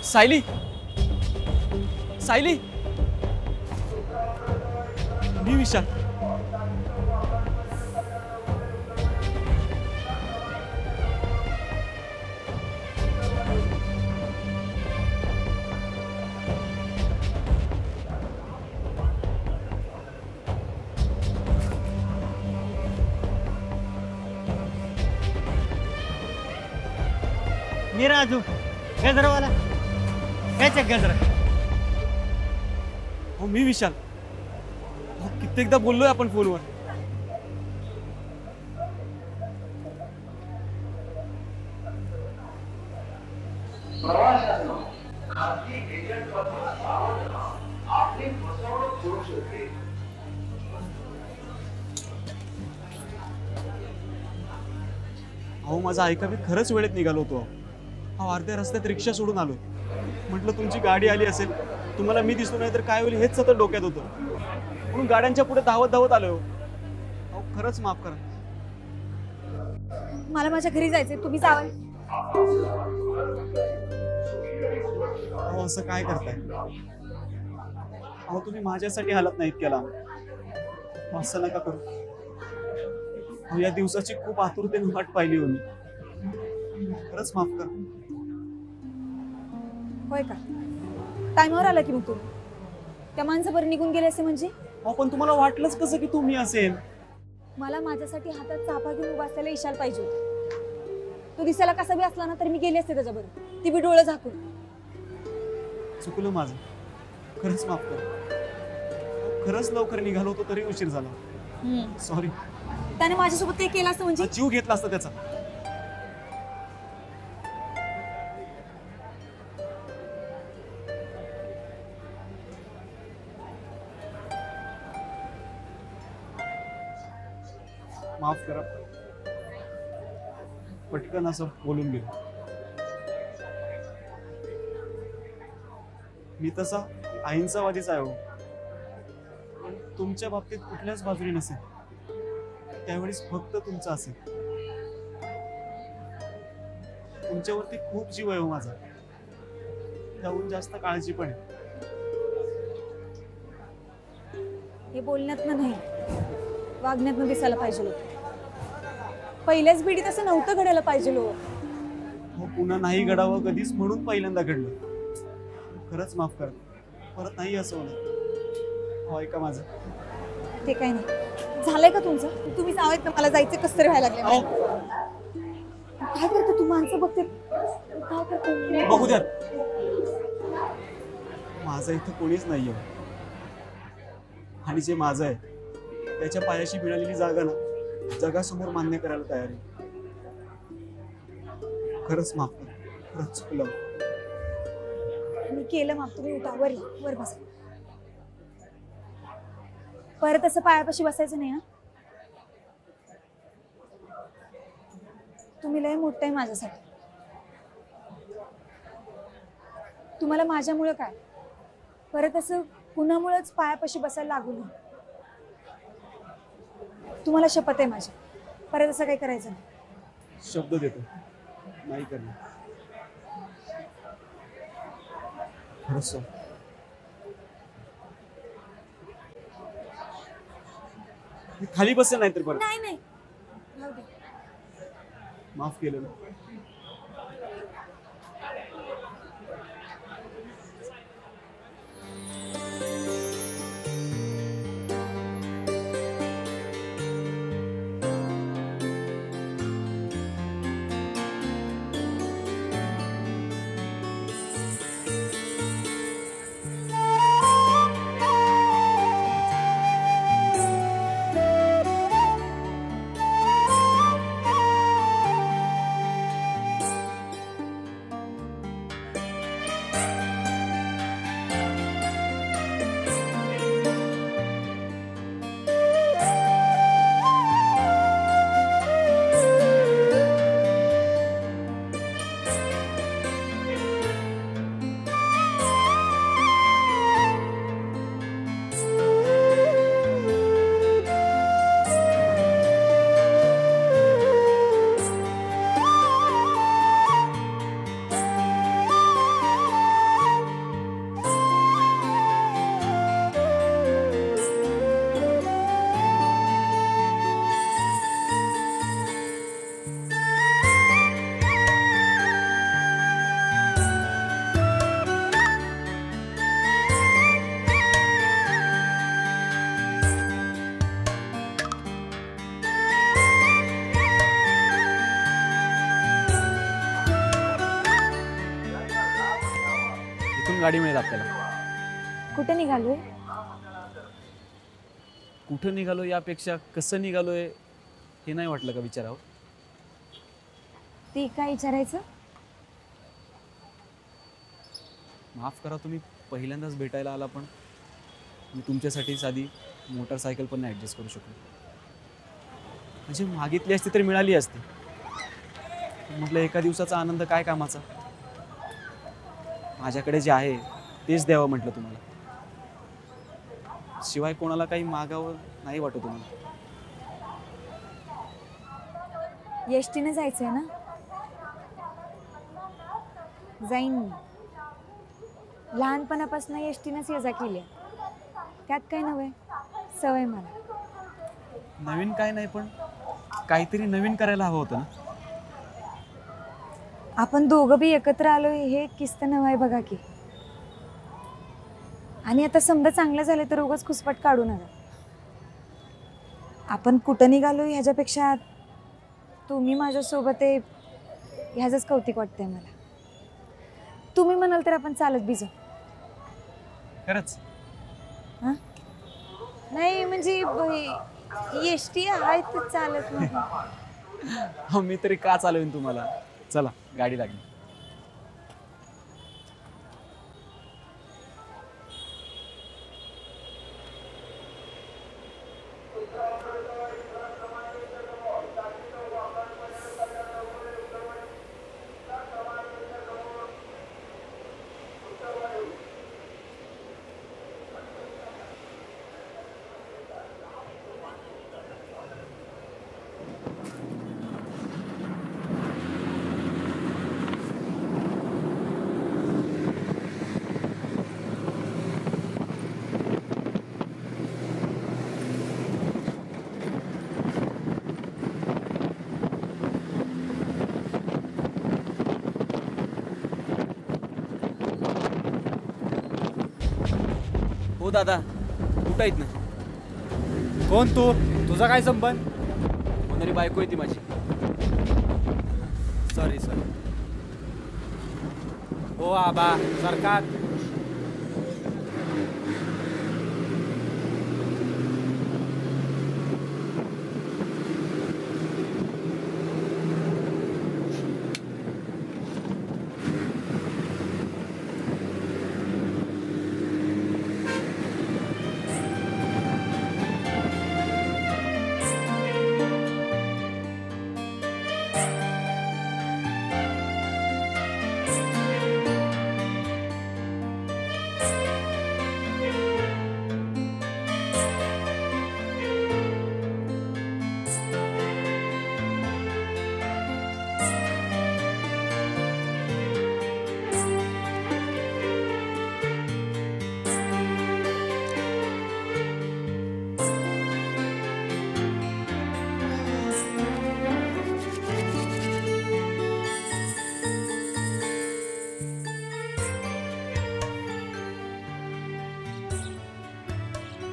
सायली, सायली, मी विशाल. मी राजू गजरावाला. काय चेक गजरा? हो मी विशाल. हो कित्येकदा बोललोय आपण फोनवर. अहो माझं ऐका, मी खरंच वेळेत निघालो होतो. हा अर्ध्या रस्त्यात रिक्षा सोडून आलो. म्हटलं तुमची गाडी आली असेल, तुम्हाला मी दिसलो नाही तर काय होईल हेच सतत डोक्यात होतं, म्हणून गाड्यांच्या पुढे धावत धावत आलो. अहो खरंच माफ करा. मला माझ्या घरी जायचंय, तुम्ही जावा. अहो असं काय करताय? अहो तुम्ही माझ्यासाठी हालत नाहीत केला, असं नका करू. अहो या दिवसाची खूप आतुरतेने वाट पाहिली हो मी. खरंच माफ करा. होय का? टाइमवर आला की मग तुम्ही? त्या माणसावर निघून गेले असे म्हणजे? अहो पण तुम्हाला वाटलंच कसं की तुम्ही असेल? मला माझ्यासाठी हातात चाफा घेऊन उभा असलेला इशाल पाहिजे होता. तो दिसायला कसा बी असला ना तरी मी गेले असते त्याच्याबरोबर, ती बी डोळं झाकून. चुकलं माझं, खरंच माफ करा. खरंच लवकर निघालो होतो तरी उशीर झाला. सॉरी. त्याने माझ्यासोबत काही केलं असतं म्हणजे? जीव घेतला असता त्याचा. माफ करा, पटकन असं बोलून गेलो. मी तसा अहिंसावादीच आहे हो, पण तुमच्या बाबतीत कुठल्याच बाजूने नसेल. त्यावेळेस फक्त तुमचं असेल. तुमच्यावरती खूप जीव आहे हो माझा, त्याहून जास्त काळजी पण आहे. हे बोलण्यातनं नाही, वागण्यातनं दिसायला पाहिजे होतं. पहिल्याच पिढीत असं नव्हतं घडायला पाहिजे हो. पुन्हा नाही घडावं कधीच म्हणून पहिल्यांदा घडलं. खरंच माफ करा, परत नाही असं होणार. हो ऐका माझं. ते काही नाही झालंय का तुमचं? तुम्ही जावेत ना, मला जायचं कसं तरी व्हायला लागले. काय करतो तू? माणसं बघते, काय करतो? बघू द्यात. माझं इथं कोणीच नाहीये, आणि जे माझं आहे त्याच्या पायाशी मिळालेली जागा ना जगासमोर मान्य करायला तयार आहे. खरंच माफ कर, खरंच चुकलं. मी केलं माफ. तुम्ही उठा, वर वर बसा. परत असं पायापाशी बसायचं नाही ना. तुम्ही लय मोठं आहे माझ्यासाठी. तुम्हाला माझ्यामुळे काय परत असं कुणामुळेच पायापाशी बसायला लागू नये. तुम्हाला शपथ आहे माझी, परत असं काही करायचं नाही. शब्द देतो नाही करणार. खरंच खाली बसेल नाही तर बरं. नाही नाही, राहू दे. माफ केलं ना. कुठून गाडी मिळेल आपल्याला? कुठे निघालोय? कुठं निघालो यापेक्षा कसं निघालोय हे नाही वाटलं का विचारावं? ती काय विचारायचं? माफ करा, तुम्ही पहिल्यांदाच भेटायला आला, पण मी तुमच्यासाठी साधी मोटरसायकल पण नाही ॲडजस्ट करू शकलो. म्हणजे मागितली असती तर मिळाली असती. म्हटलं एका दिवसाचा आनंद काय कामाचा. माझ्याकडे जे आहे तेच द्यावं म्हटलं तुम्हाला. शिवाय कोणाला काही मागावं नाही वाटत तुम्हाला. एसटीने जायचंय ना? जाईन मी. लहानपणापासून एसटीनेच ये जा केली. त्यात काय नव्हे, सवय मला. नवीन काय नाही, पण काहीतरी नवीन करायला हवं होतं ना. आपण दोघं बी एकत्र आलोय हे किस्त नव्हे बघा की. आणि आता समजा चांगलं झालं तर उगाच खुसपट काढू नका. आपण कुठं निघालोय ह्याच्यापेक्षा तुम्ही माझ्यासोबत आहे ह्याचंच कौतिक वाटतंय मला. तुम्ही म्हणाल तर आपण चालत बी जाऊ. खरंच? हां, नाही म्हणजे एसटी आहे तर चालत नाही. हो, मी तरी का चालवेन तुम्हाला. चला, गाडी लागली. हो दादा, कुठं आहेत ना? कोण तू? तुझा काय संबंध? होणारी बायको आहे ती माझी. Sorry sorry. ओ आबा सरकार.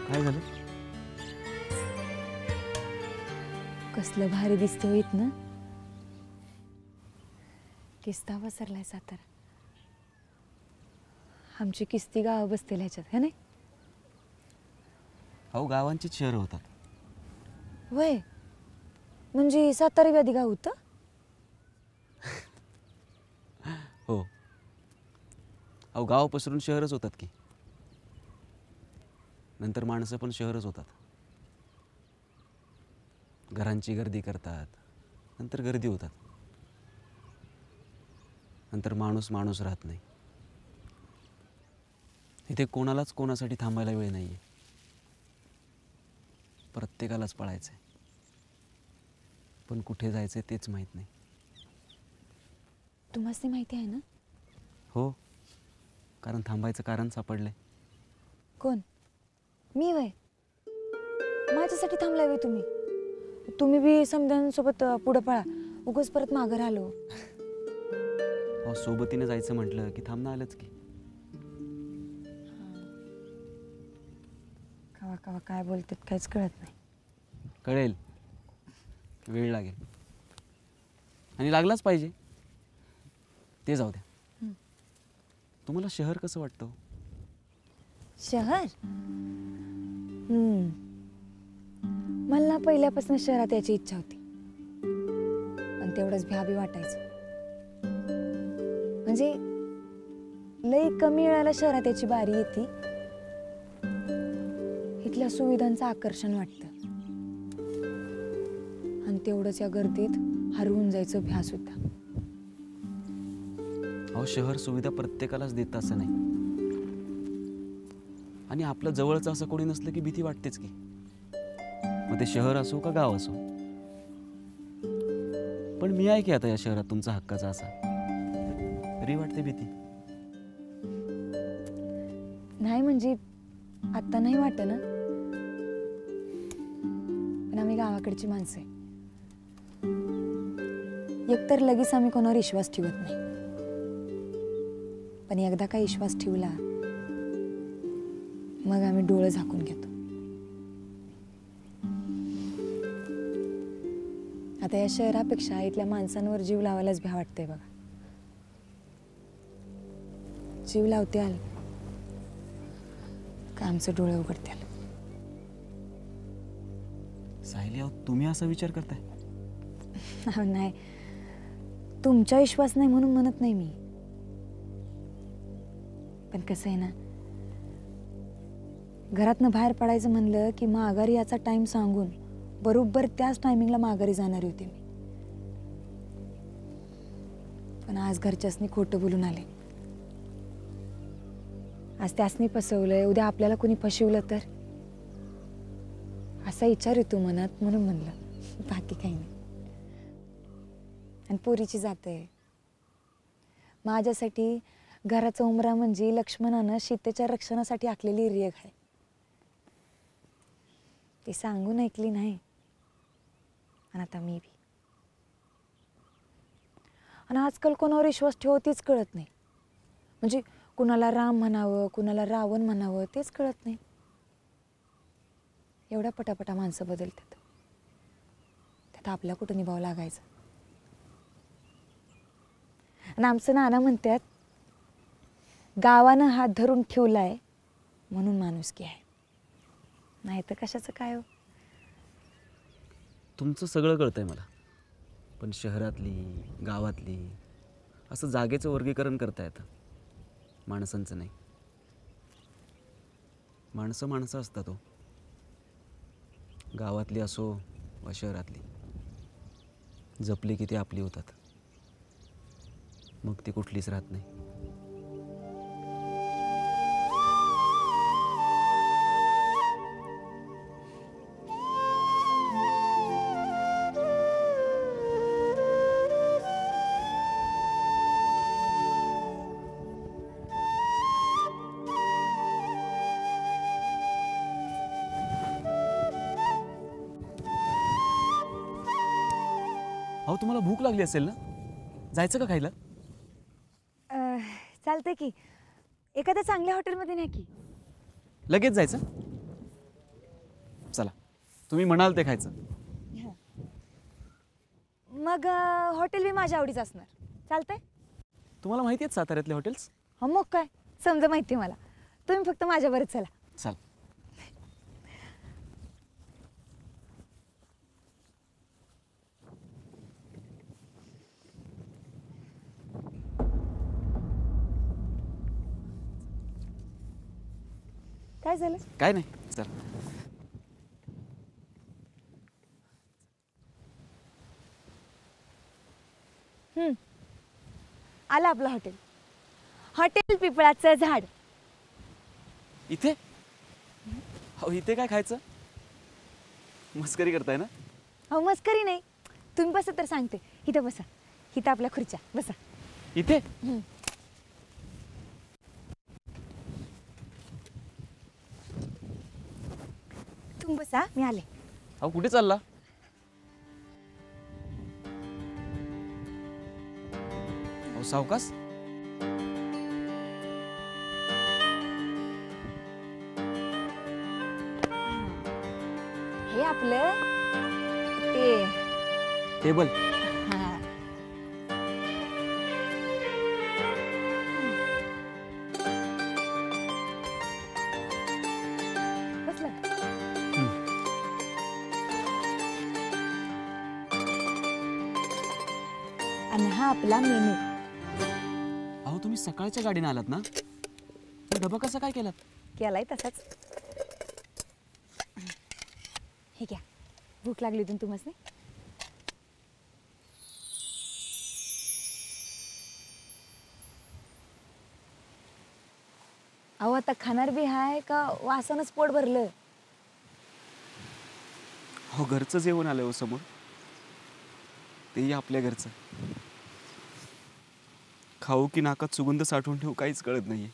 काय झालं? कसलं भारी दिसतोय ना. किस्ता पसरलाय सातारा. आमची किस्ती गाव बसतील ह्याच्यात है नाही. अहो, गावांची शहरं होतात. वय म्हणजे सातारा व्याधी गाव होतं. हो. अहो, गाव पसरून शहरच होतात की. नंतर माणसं पण शहरच होतात. घरांची गर्दी करतात, नंतर गर्दी होतात. नंतर माणूस माणूस राहत नाही. इथे कोणालाच कोणासाठी थांबायला वेळ नाही आहे. प्रत्येकालाच पळायचं आहे, पण कुठे जायचं तेच माहीत नाही. तुम्हाला माहिती आहे ना? हो, कारण थांबायचं कारण सापडलंय. कोण? मी वय. माझ्यासाठी थांबलाय वय तुम्ही. तुम्ही बी समजांसोबत पुढं पळा, उगाच परत मागं राहिलो. अहो, सोबतीने जायचं म्हटलं की थांबणं आलंच की. कवा कवा काय बोलतात काहीच कळत नाही. कळेल, वेळ लागेल आणि लागलाच पाहिजे. ते जाऊ द्या. तुम्हाला शहर कसं वाटतं? शहर मला ना पहिल्यापासून शहरात यायची इच्छा होती, आणि तेवढंच भ्याबी वाटायचं. म्हणजे लई कमी वेळाला शहरात याची बारी येते. इथल्या सुविधांचं आकर्षण वाटतं, आणि तेवढंच या गर्दीत हरवून जायचं भ्यास होता. अहो, शहर सुविधा प्रत्येकालाच देतं असं नाही, आणि आपलं जवळचं असं कोणी नसलं की भीती वाटतेच की. मग ते शहर असो का गाव असो. पण मी आहे की आता या शहरात तुमचा हक्काचा असा, तरी वाटते भीती. नाही म्हणजे आता नाही वाटत ना, पण आम्ही गावाकडची माणसं आहे. एकतर लगेच आम्ही कोणावर विश्वास ठेवत नाही, पण एकदा का विश्वास ठेवला मग आम्ही डोळे झाकून घेतो. आता या शहरापेक्षा इथल्या माणसांवर जीव लावायलाच भ्या वाटतंय बघा. जीव लावत्याल का आमचे डोळे उघडत्याल? सायली, अहो तुम्ही असा विचार करताय? नाही, तुमचा विश्वास नाही म्हणून म्हणत नाही मी, पण कसं आहे ना, घरातनं बाहेर पडायचं म्हणलं की माघारी याचा टाइम सांगून बरोबर त्याच टायमिंगला माघारी जाणारी होते मी. पण आज घरच्यासनी खोटं बोलून आले. आज त्यासनी फसवलंय, उद्या आपल्याला कोणी फसवलं तर, असा विचार येतो मनात, म्हणून म्हणलं, बाकी काही नाही. आणि पोरीची जात आहे माझ्यासाठी. घराचा उमरा म्हणजे लक्ष्मणानं सीतेच्या रक्षणासाठी आखलेली रेघ आहे. ती सांगून ऐकली नाही, आणि आता मी बी. आणि आजकाल कोणावर विश्वास ठेवो तेच कळत नाही. म्हणजे कुणाला राम म्हणावं, कुणाला रावण म्हणावं तेच कळत नाही. एवढ्या पटापटा माणसं बदलतात, त्यात आपल्या कुठं निभाव लागायचं. आणि आमचं नाना म्हणतात, गावानं हात धरून ठेवलाय म्हणून माणुसकी आहे, नाही तर कशाचं काय हो. तुमचं सगळं कळतंय मला, पण शहरातली गावातली असं जागेचं वर्गीकरण करता येतं, माणसांचं नाही. माणसं माणसं असतात हो, गावातली असो वा शहरातली. जपली की ती आपली होतात, मग ती कुठलीच राहत नाही. अहो, तुम्हाला भूक लागली असेल ना, जायचं का खायला? चालतंय की, एखाद्या चांगल्या हॉटेलमध्ये नाही की. लगेच जायचं? चला, तुम्ही म्हणाल ते खायचं. मग हॉटेल बी माझ्या आवडीचं असणार. चालतंय? तुम्हाला माहिती आहेत साताऱ्यातले हॉटेल्स? हो, मग काय, समजा माहिती मला. तुम्ही फक्त माझ्याबरोबर चला. चल. काय झालं? काय नाही, चल. आलं आपलं हॉटेल. हॉटेल पिपळाचं झाड. इथे? अहो, इथे काय खायचं? मस्करी करताय ना? हो, मस्करी नाही. तुम्ही बसा तर सांगते. इथं बसा. इथं आपल्या खुर्च्या बसा. इथे? तुम्ही बसा, मी आले. अहो, कुठे चालला? अहो, सावकाश. हे आपलं ते टेबल. हा. हा आपला मेनू. अहो तुम्ही सकाळच्या गाडीने आलात ना, मग डबा कसा काय केलात? केलाय तसाच. हे घ्या, भूक लागली होती तुम्हाला. अहो आता खाणार बी हाय का वासनच पोट भरलं? हो घरचं जेवण आलं हो समोर, तेही आपल्या घरचं. खाऊ की नाकात सुगंध साठवून ठेवू काहीच कळत नाहीये.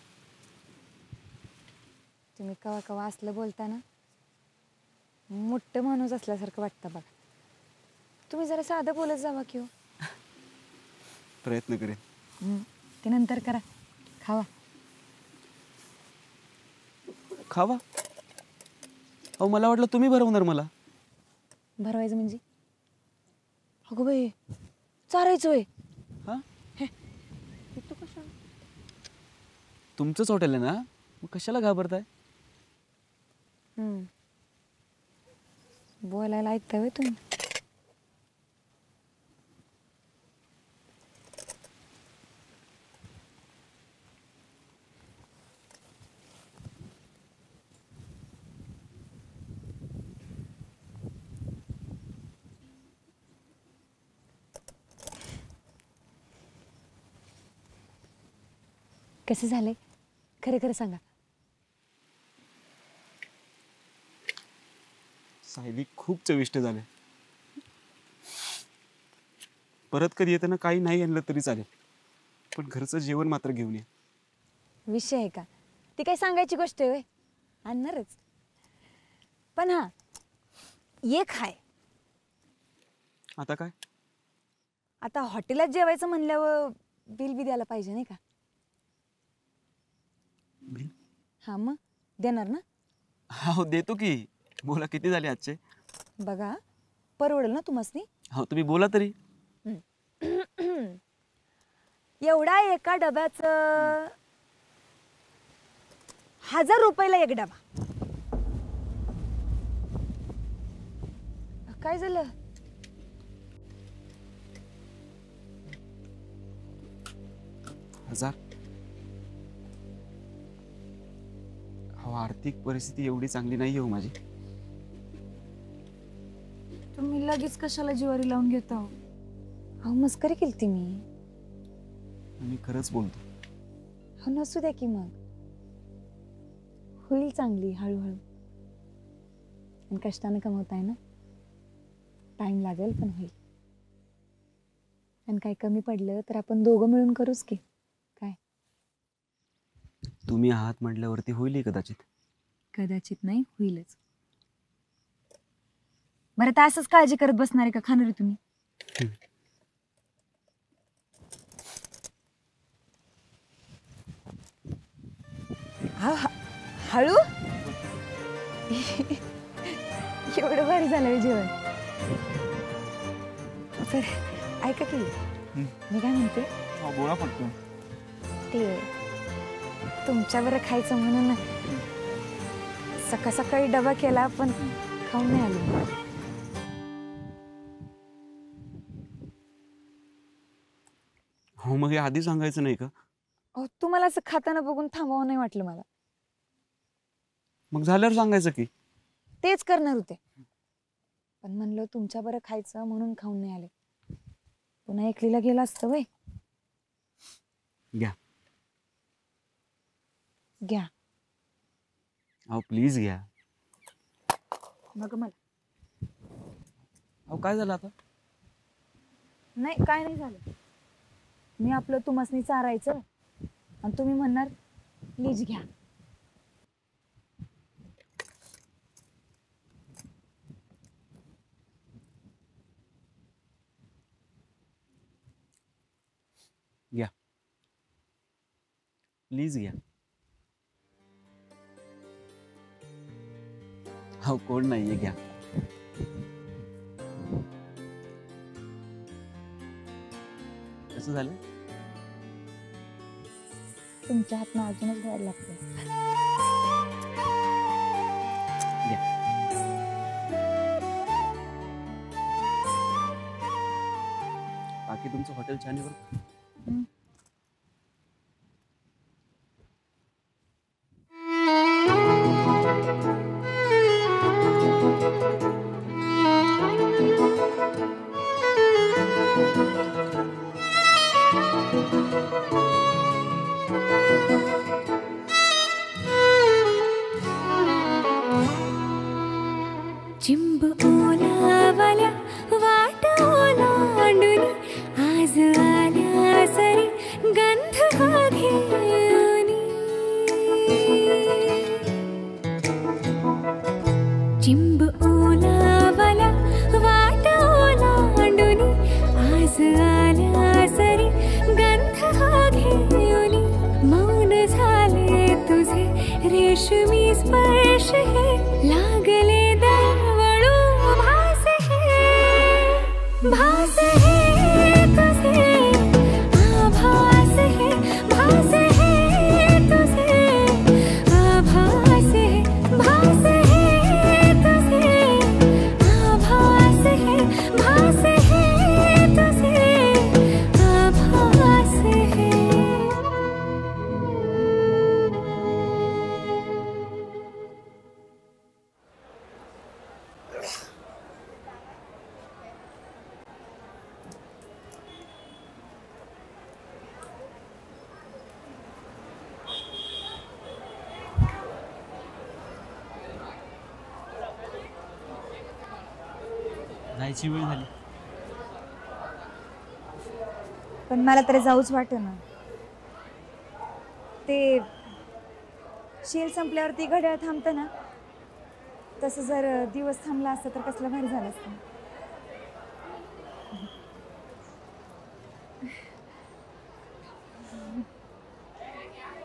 तुम्ही कवा कवा असलं बोलता ना, मोठं माणूस असल्यासारखं वाटतं बघा. तुम्ही जरा साधं बोलत जावा की हो. प्रयत्न करेन. ते नंतर करा, खावा. खावा? अहो मला वाटलं तुम्ही भरवणार मला. भरवायचं म्हणजे? अगो बाई, चारायचं होय? हा हे तू कशा? तुमचंच हॉटेल आहे ना, मग कशाला घाबरताय? बोलायला ऐकता होय तुम्ही? कसं झालंय खरं खरं सांगा. सायली खूप चविष्ट झाले. परत कधी येताना काही नाही आणलं तरी चालेल, पण घरचं जेवण मात्र घेऊन ये. विषय आहे का? ती काही सांगायची गोष्ट आहे होय? आणणारच. पण हा एक हाय. आता काय? आता हॉटेलात जेवायचं म्हणल्यावर बिल बी द्यायला पाहिजे नाही का? बिल? हा मग देणार ना? हो देतो की. बोला किती झाले आजचे? बघा परवडेल ना तुम्हासनी? हो तुम्ही बोला तरी. एवढा एका डब्याचं 1000 रुपयाला एक डबा. काय झालं? हजार? हो आर्थिक परिस्थिती एवढी चांगली नाही हो माझी. तुम्ही लगेच कशाला जिवारी लावून घेता? अहो मस्करी केलती मी. मी खरंच बोलतो. हो नसू द्या की मग. होईल चांगली हळूहळू. आणि कष्टाने कमवताय ना, टाइम लागेल पण होईल. आणि काय कमी पडलं तर आपण दोघं मिळून करूच की. काय तुम्ही आहात म्हटल्यावरती होईल कदाचित. कदाचित नाही, होईलच. बरं तर असंच काळजी करत बसणार आहे का खाणारी तुम्ही? हळू. एवढं भारी झालं जेवण. तर ऐका की, मी काय म्हणते, बोळा पडतो. ते तुमच्यावर खायचं म्हणून सकाळ सकाळी डबा केला पण खाऊन नाही आलो. हो मग हे आधी सांगायचं नाही का? अहो तुम्हाला असं खाताना बघून थांबावं नाही वाटलं मला. मग झाल्यावर सांगायचं की. तेच करणार होते, पण म्हणलं तुमच्या बरं खायचं म्हणून खाऊन नाही आले. पुन्हा एकलीला गेला असतं वय. घ्या. घ्या. अहो प्लीज घ्या. मग मला अहो काय झालं आता? नाही, काय नाही झालं. मी आपलं तुमासनी चारायचं आणि तुम्ही म्हणणार प्लीज घ्या. घ्या प्लीज घ्या. हो कोण नाहीये, घ्या. कसं झालं? तुमच्या हातनं अजूनच घ्यायला लागते. बाकी तुमचं हॉटेल छान आहे बरं. चिंब ओलावल्या वाट ओलांडून आज आल्या सरी गंध हा घेऊनी. चिंब ओलावल्या वाट ओलांडून आज आल्या सरी गंध हा घेऊनी. मौन झाले तुझे रेशमी स्पर्श हे लागले भास है तुझे आभास है भास है तुझे आभास है भास है तुझे आभास है भास है तुझे आभास है. जायची वेळ झाली. पण मला तरी जाऊच वाटेना. ते शेल संपल्यावरती घड्याळ थांबतं ना, तसं जर दिवस थांबला असतं तर कसलं भारी झालं असतं.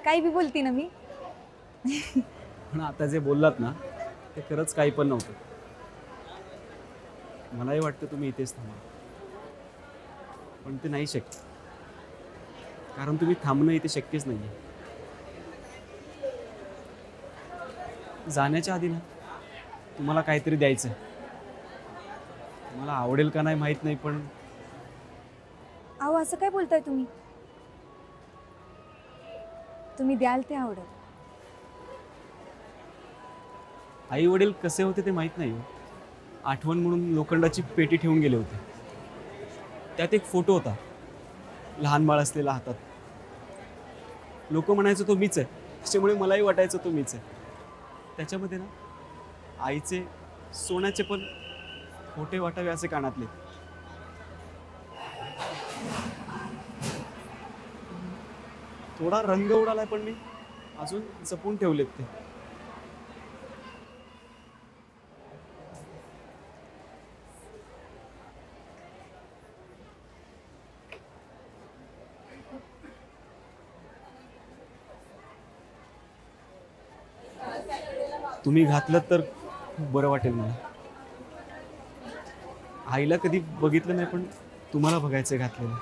काही बी बोलती ना मी. पण आता जे बोललात ना ते खरंच काही पण नव्हतं. मलाही वाटतं तुम्ही इथेच थांबा, पण ते नाही शक्य. कारण तुम्ही थांबणं इथे शक्यच नाही आहे. जाण्याच्या आधी ना तुम्हाला काहीतरी द्यायचं आहे. मला आवडेल का नाही माहीत नाही, पण अहो असं काय बोलताय तुम्ही? तुम्ही द्याल ते आवडेल. आई वडील कसे होते ते माहीत नाही. आठवण म्हणून लोखंडाची पेटी ठेवून गेले होते. त्यात एक फोटो होता, लहान बाळ असलेला हातात. लोक म्हणायचं तो मीच आहे, त्याच्यामुळे मलाही वाटायचं तो मीच आहे. त्याच्यामध्ये ना आईचे सोन्याचे पण खोटे वाटावे असे कानातले. थोडा रंग उडालाय, पण मी अजून जपून ठेवलेत ते. तुम्ही घातलं तर खूप बरं वाटेल मला. आईला कधी बघितलं नाही, पण तुम्हाला बघायचं घातलेलं.